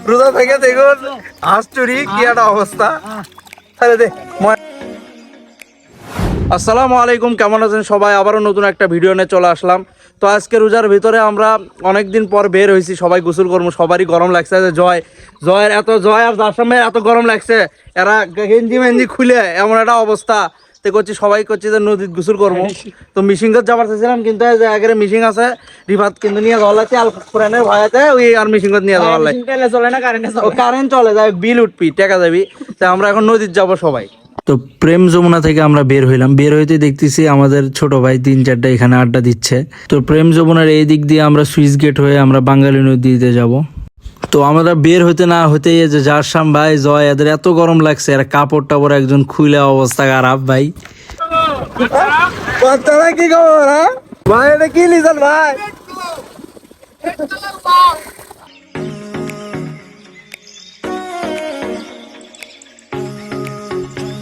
রোজা থেকে দেখুন হাঁস চুরি কি একটা অবস্থা। আসসালামু আলাইকুম, কেমন আছেন সবাই? আবারও নতুন একটা ভিডিও নিয়ে চলে আসলাম। তো আজকে রোজার ভিতরে আমরা অনেকদিন পর বের হয়েছি, সবাই গোসল করবো, সবারই গরম লাগছে। জয়ের আর জাসামের এত গরম লাগছে, এরা গেঞ্জি মেঞ্জি খুলে এমন একটা অবস্থা করছি, সবাই করছি যে নদীর গোসল করবো। তো মিশিংগত যাবার চাইছিলাম, কিন্তু আগে মিশিং আছে রিভাত, কিন্তু নিয়ে যাওয়া লাগছে আল কোরআনের ভয়াতে ওই আর মিশিংগত নিয়ে যাওয়ার লাগে চলে না, কারেন্ট চলে যায়, বিল উঠবি, টাকা যাবি। তাই আমরা এখন নদীর যাবো সবাই। তো প্রেম যমুনা থেকে আমরা বের হইলাম, বের হইতে দেখতেছি আমাদের ছোট ভাই 3-4টা এখানে আড্ডা দিচ্ছে। তো প্রেম যমুনার এই দিক দিয়ে আমরা সুইচ গেট হয়ে আমরা বাঙালি নদীতে যাব। তো আমরা বের হইতে না হইতে যে জারসাম ভাই জয় এদের এত গরম লাগছে, আর কাপড় টাপড় একজন খুলে অবস্থা খারাপ ভাই। কি খবর ভাই? এটা কি লিজন ভাই?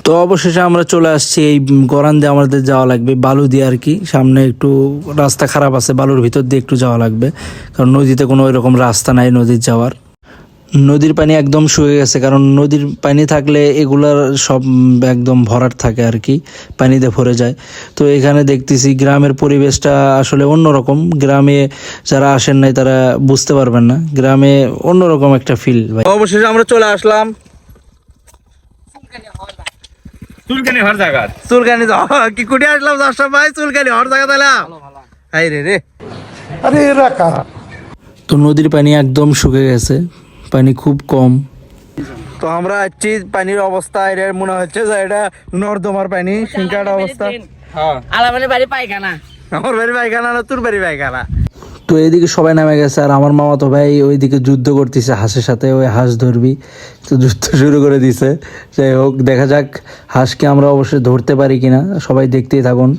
তো অবশেষে আমরা চলে আসছি এই গরান দিয়ে আমাদের যাওয়া লাগবে, বালু দিয়ে আর কি। সামনে একটু রাস্তা খারাপ আছে, বালুর ভিতর দিয়ে একটু যাওয়া লাগবে, কারণ নদীতে কোনো এরকম রাস্তা নাই নদীর যাওয়ার। নদীর পানি একদম শুকিয়ে গেছে, কারণ নদীর পানি থাকলে এগুলার সব একদম ভরাট থাকে আর কি, পানিতে ভরে যায়। তো এখানে দেখতেছি গ্রামের পরিবেশটা আসলে অন্যরকম, গ্রামে যারা আসেন নাই তারা বুঝতে পারবেন না, গ্রামে অন্যরকম একটা ফিল ভাই। অবশেষে আমরা চলে আসলাম চুলকানি হর জায়গা, চুলকানি কি কুটি আসলাম দর্শক ভাই, চুলকানি হর জায়গা দিলাম। আই রে আরে রাখা। তো নদীর পানি একদম শুকিয়ে গেছে, পানি খুব কম। তো আমরা আসছি, পানির অবস্থা এটা মনে হচ্ছে যে এটা নর্দমার পানি, সিঙ্কার অবস্থা। আমার বাড়ি পায়খানা না, তোর বাড়ি পায়খানা। তো এইদিকে সবাই নামে গেছে, আর আমার মামা তো ভাই ওইদিকে যুদ্ধ করতেছে হাঁসের সাথে, ওই হাঁস ধরবি, তো যুদ্ধ শুরু করে দিছে। যাই হোক, দেখা যাক হাঁসকে আমরা অবশ্যই ধরতে পারি কিনা, সবাই দেখতেই থাকুন।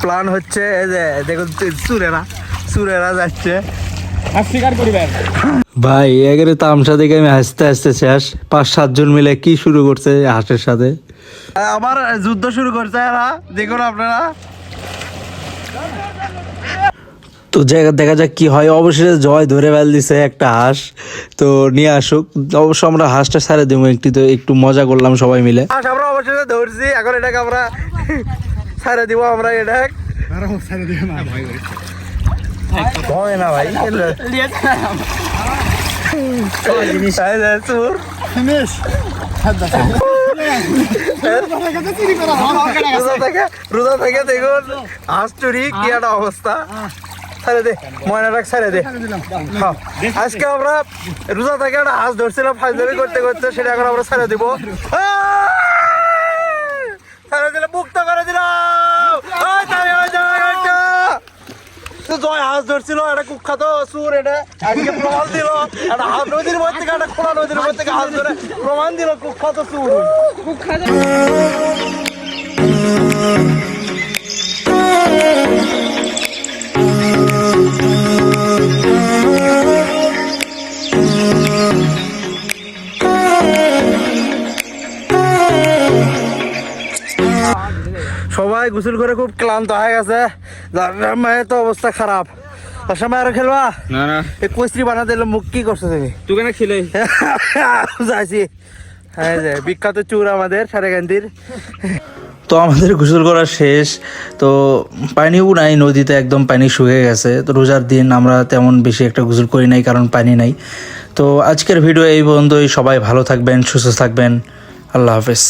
প্ল্যান হচ্ছে যে দেখুন সুরেরা যাচ্ছে ভাই, একেবারে তামসা দেখে আমি হাসতে হাসতে শেষ। 5-7 জন মিলে কি শুরু করছে হাঁসের সাথে, আবার যুদ্ধ শুরু করছে এরা, দেখুন আপনারা। তো দেখা যাক কি হয়। অবশেষে জয় ধরে ফেল দিছে একটা হাঁস, তো নিয়ে আসুক। অবশ্য আমরা হাঁসটা ছাড়ে দেবো একটু মজা করলাম সবাই মিলে। হাঁস আমরা অবশেষে ধরছি, এখন এটাকে আমরা ছাড়ে দিব। আমরা এটা ভয় না ভাই, রোজা থেকে দেখুন হাঁস চুরি কি একটা অবস্থা। ছাড়ে দে ময়নাটাক, ছাড়ে দে। আজকে আমরা রোজা থেকে একটা হাঁস ধরছিলাম, ফাইজলামি করতে করতে, সেটা এখন আমরা ছেড়ে দিব। ছেড়ে দিলে মুক্ত করে দিলাম। জয় হাঁস ধরছিল, একটা কুখ্যাত সুর, এটা আজকে প্রমাণ দিল। একটা নদীর মধ্যে থেকে, একটা খোলা নদীর মধ্যে থেকে হাঁস ধরে প্রমাণ দিল কুখ্যাত সুর। সবাই গোসল করে খুব ক্লান্ত হয়ে গেছে, মায়ের তো অবস্থা খারাপ। সময় আরো খেলবা না, এই কচরি বানা দিলে মুখ কি করছো তুমি? তুই কেন খেলে যাইছি বিখ্যাত চুর আমাদের সারেগান্দির। তো আমাদের গোসল করা শেষ, তো পানিও নাই নদীতে, একদম পানি শুকিয়ে গেছে। তো রোজার দিন আমরা তেমন বেশি একটা গোসল করি নাই, কারণ পানি নাই। তো আজকের ভিডিও এই পর্যন্তই। সবাই ভালো থাকবেন, সুস্থ থাকবেন, আল্লাহ হাফেজ।